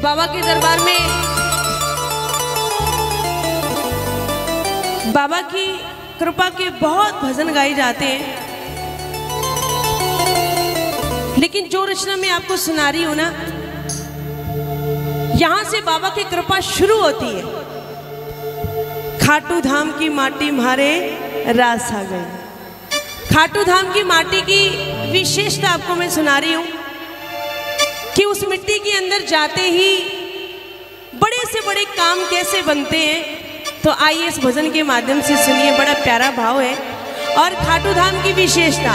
बाबा के दरबार में बाबा की कृपा के बहुत भजन गाए जाते हैं, लेकिन जो रचना मैं आपको सुना रही हूं ना, यहां से बाबा की कृपा शुरू होती है। खाटू धाम की माटी म्हारे रास आ गई। खाटू धाम की माटी की विशेषता आपको मैं सुना रही हूं कि उस मिट्टी के अंदर जाते ही बड़े से बड़े काम कैसे बनते हैं। तो आइए इस भजन के माध्यम से सुनिए, बड़ा प्यारा भाव है। और खाटू धाम की विशेषता,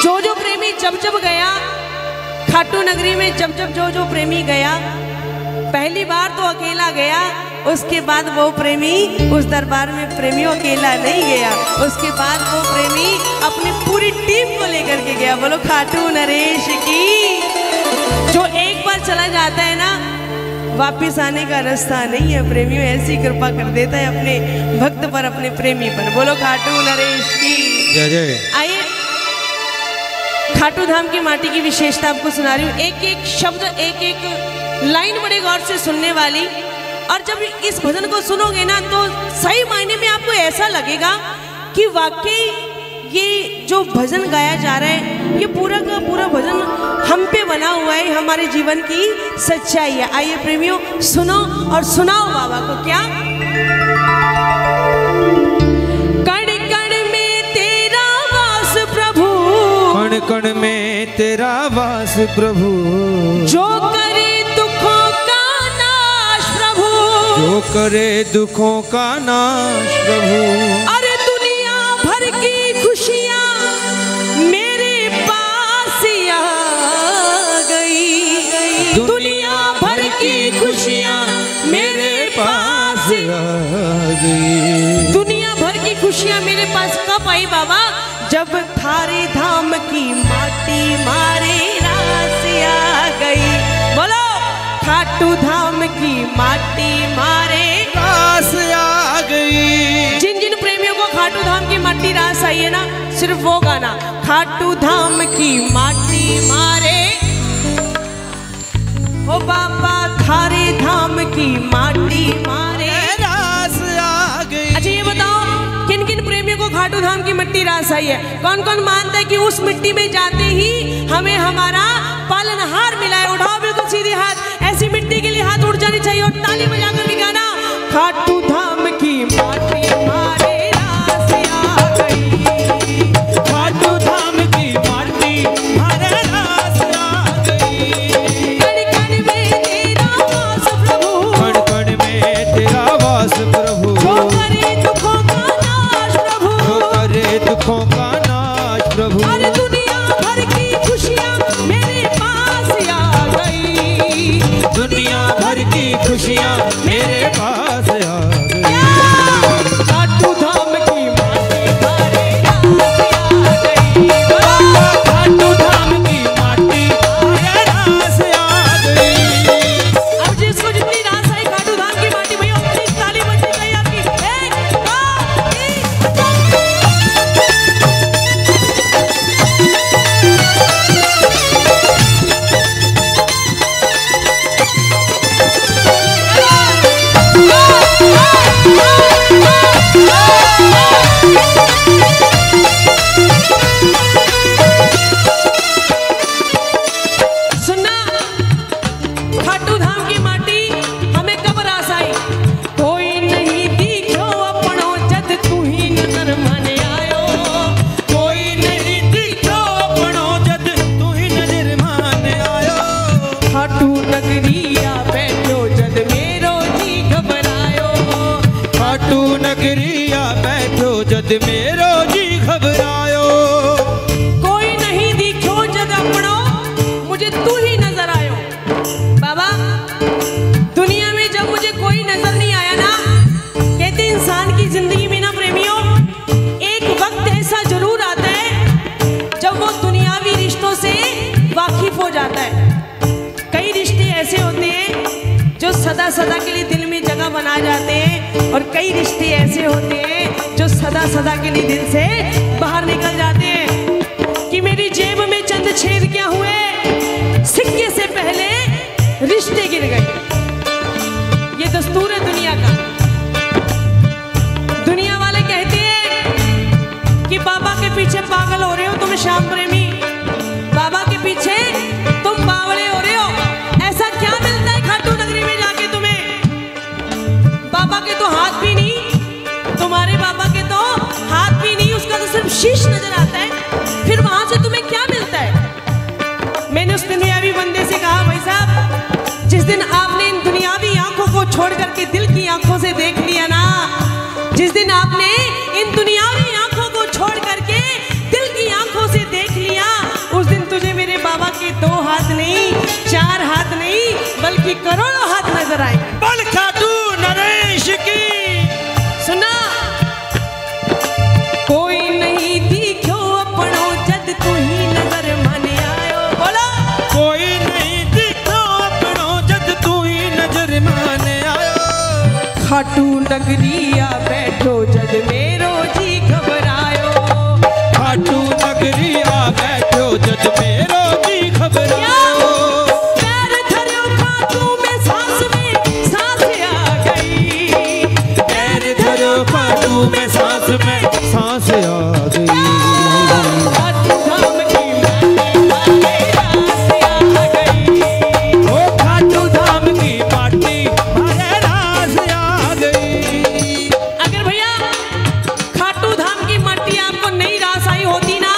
जो प्रेमी जब गया खाटू नगरी में, जब जो प्रेमी गया, पहली बार तो अकेला गया, उसके बाद वो प्रेमी उस दरबार में प्रेमियों अकेला नहीं गया, उसके बाद वो प्रेमी अपनी पूरी टीम को लेकर के गया। बोलो खाटू नरेश की। जो एक बार चला जाता है ना, वापिस आने का रास्ता नहीं है। प्रेमियों ऐसी कृपा कर देता है अपने भक्त पर, अपने प्रेमी पर। बोलो खाटू नरेश की जय जय। आइए खाटू धाम की माटी की विशेषता आपको सुना रही हूँ। एक एक शब्द, एक एक लाइन बड़े गौर से सुनने वाली। और जब इस भजन को सुनोगे ना, तो सही मायने में आपको ऐसा लगेगा कि वाकई ये जो भजन गाया जा रहा है, ये पूरा का पूरा भजन हम पे बना हुआ है, हमारे जीवन की सच्चाई है। आइए प्रेमियों, सुनो और सुनाओ बाबा को। क्या कण कण में तेरा वास प्रभु, कण कण में तेरा वास प्रभु, जो करे दुखों का नाश प्रभु, जो करे दुखों का नाश प्रभु। अरे दुनिया भर की खुशियाँ मेरे पास आ गई, दुनिया भर की खुशियाँ मेरे पास आ गई। दुनिया भर की खुशियाँ मेरे पास कब आई बाबा? जब थारे धाम की माटी मारे रास आ गई। बोलो खाटू धाम की माटी मारे रास आ गई। जिन जिन प्रेमियों को खाटू धाम की माटी रास आई है ना, सिर्फ वो गाना, खाटू धाम की माटी मारे, ओ बाबा थारे धाम की माटी मारे रास आ गई। अच्छा ये बताओ, किन किन प्रेमियों को खाटू धाम की मिट्टी रास आई है? कौन कौन मानता है कि उस मिट्टी में जाते ही हमें हमारा पालनहार मिला है? उठाओ बिल्कुल सीधे हाथ, ऐसी मिट्टी के लिए हाथ उठ जानी चाहिए और ताली बजाकर भी गाना, खाटू धाम की माटी मारे रास आ गई, खाटू धाम की माटी मारे रास आ गई। कण कण में तेरा वास प्रभु, कण कण में तेरा वास प्रभु, जो करे दुखों का नाश प्रभु, जो करे दुखों का नाश प्रभु। अरे दुनिया भर की खुशियाँ मेरे पास आ गई, दुनिया भर की खुशियाँ मेरे पास आ गई। खाटू धाम की माटी मारे रास आ गई। खाटू धाम की माटी मारे रास आ गई। अब जिसको जितनी रास आई खाटू धाम की माटी, भैया अपनी ताली बजनी चाहिए आपकी। एक, दो, सुनना, खाटू धाम की माटी हमें कब रास आई? कोई नहीं दिखो अपनो जद तू ही नजर माने आयो, कोई नहीं दिखो अपनो जद तू ही नजर माने आयो। खाटू नगरिया बैठो जद मेरो जी घबरायो, खाटू नगरिया बैठो जद मेरो जी घबरायो। कोई नहीं दिखो जद अपनो मुझे तू ही नजर आयो। बाबा दुनिया में जब मुझे कोई नजर नहीं आया ना, कहते इंसान की जिंदगी में ना प्रेमियों, एक वक्त ऐसा जरूर आता है जब वो दुनियावी रिश्तों से वाकिफ हो जाता है। कई रिश्ते ऐसे होते हैं जो सदा सदा के लिए दिल में जगह बना जाते हैं, और कई रिश्ते ऐसे होते हैं जो सदा सदा के लिए दिल से बाहर निकल जाते हैं। कि मेरी जेब में चंद छेद क्या हुए, सिक्के से पहले रिश्ते गिर गिर गई। ये दस्तूर है दुनिया का। दुनिया वाले कहते हैं कि बाबा के पीछे पागल हो रहे हो तुम श्याम प्रेमी, बाबा के पीछे तुम बावड़े हो रहे हो। ऐसा क्या मिलता है खाटू नगरी में जाके तुम्हें? बाबा के तो हाथ भी नहीं, तुम्हारे बाबा के तो हाथ भी नहीं, उसका तो सिर्फ शीश नजर आता है। फिर वहां से तुम्हें क्या मिलता है? मैंने उस दुनियावी बंदे से कहा, भाई साहब जिस दिन आपने इन दुनियावी आंखों को छोड़ करके दिल की आंखों से देख लिया ना, जिस दिन आपने इन दुनियावी आंखों को छोड़ करके दिल की आंखों से देख लिया, उस दिन तुझे मेरे बाबा के 2 हाथ नहीं, 4 हाथ नहीं, बल्कि करोड़ों हाथ नजर आए। बल खाटू नरेश की सुना, कोई नहीं दिखो अपनो जद तू ही नजर माने आयो। बोलो, कोई नहीं दिखो अपनो जद तू ही नजर माने आयो। खाटू नगरिया बैठो जद मेरो जी घबरायो। खाटू नगरी आ बैठो जद मेरो जी घबरायो। पैर धरो खाटू में सांस आ गई। पैर धरो खाटू में सांस आ गई। खाटू धाम की माटी आ गई। ओ खाटू धाम की माटी मारे रास आ गई। अगर भैया खाटू धाम की मट्टी आपको नहीं रास आई होती ना,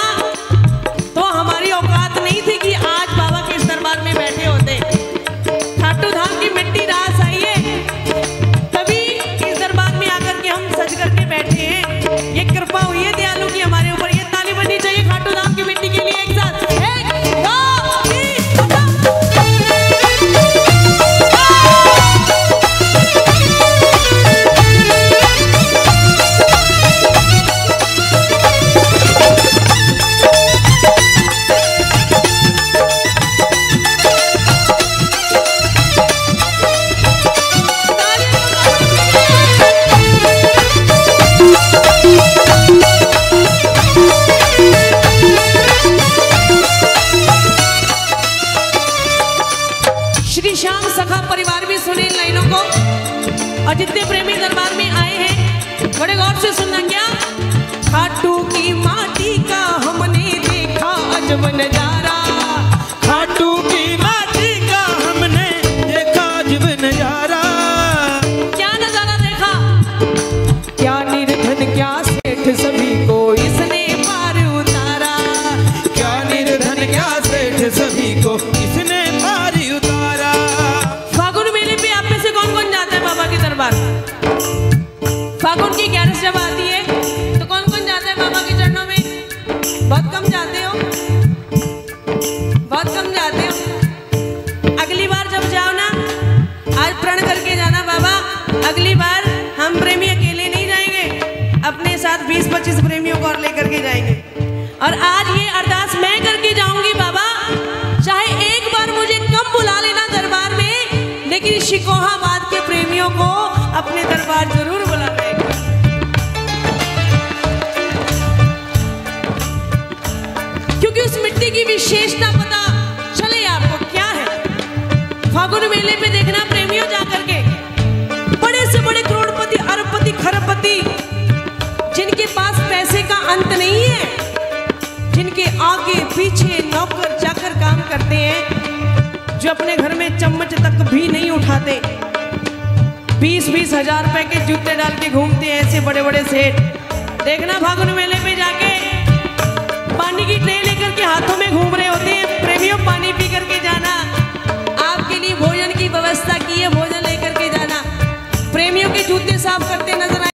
तो हमारी औकात नहीं थी कि आज बाबा के इस दरबार में बैठे होते। खाटू धाम की मिट्टी रास आई है, तभी इस दरबार में आकर के हम सज करके बैठे हैं। ये कृपा हुई है दयालु की हमारे ऊपर। ये ताली बननी चाहिए खाटू धाम की मिट्टी के लिए। एक साथ 1 2 3 श्री श्याम सखा परिवार भी सुने इन लाइनों को, और जितने प्रेमी दरबार में आए हैं बड़े गौर से सुनना। क्या खाटू की माटी का हमने देखा अजब नजारा। खाटू की माटी का हमने देखा अजब नजारा। क्या नजारा देखा? क्या निर्धन क्या सेठ सभी को इसने पार उतारा। क्या निर्धन क्या सेठ सभी को इसने पार उतारा। फागुन मेले पे आप में से कौन कौन जाता है बाबा के दरबार? फागुन की 11 जब आती है तो कौन कौन जाता है बाबा के चरणों में? बहुत कम जाते हो, बहुत कम जाते हो। अगली बार जब जाओ ना, आज प्रण करके जाना, बाबा अगली बार हम प्रेमी अकेले नहीं जाएंगे, अपने साथ 20-25 प्रेमियों को और लेकर के जाएंगे। और आज ये अरदास मैं करके जाऊंगी, बाबा चाहे एक बार मुझे कम बुला लेना दरबार में, लेकिन शिकोहाबाद के प्रेमियों को अपने दरबार जरूर बुलाना है। क्योंकि उस मिट्टी की विशेषता पता चले आपको क्या है। फागुन मेले पे देखना प्रेमियों जाकर के, बड़े से बड़े करोड़पति, अरबपति, खरबपति, जिनके पास पैसे का अंत नहीं है, जिनके आगे पीछे नौकर जाकर काम करते हैं, जो अपने घर में चम्मच तक भी नहीं उठाते, 20-20 हजार रुपए के जूते डाल के घूमते हैं ऐसे बड़े बड़े सेठ। देखना फागुन मेले पे जाके पानी की ट्रे लेकर के हाथों में घूम रहे होते हैं। प्रेमियों पानी पी करके जाना, आपके लिए भोजन की व्यवस्था की है, भोजन लेकर के जाना। प्रेमियों के जूते साफ करते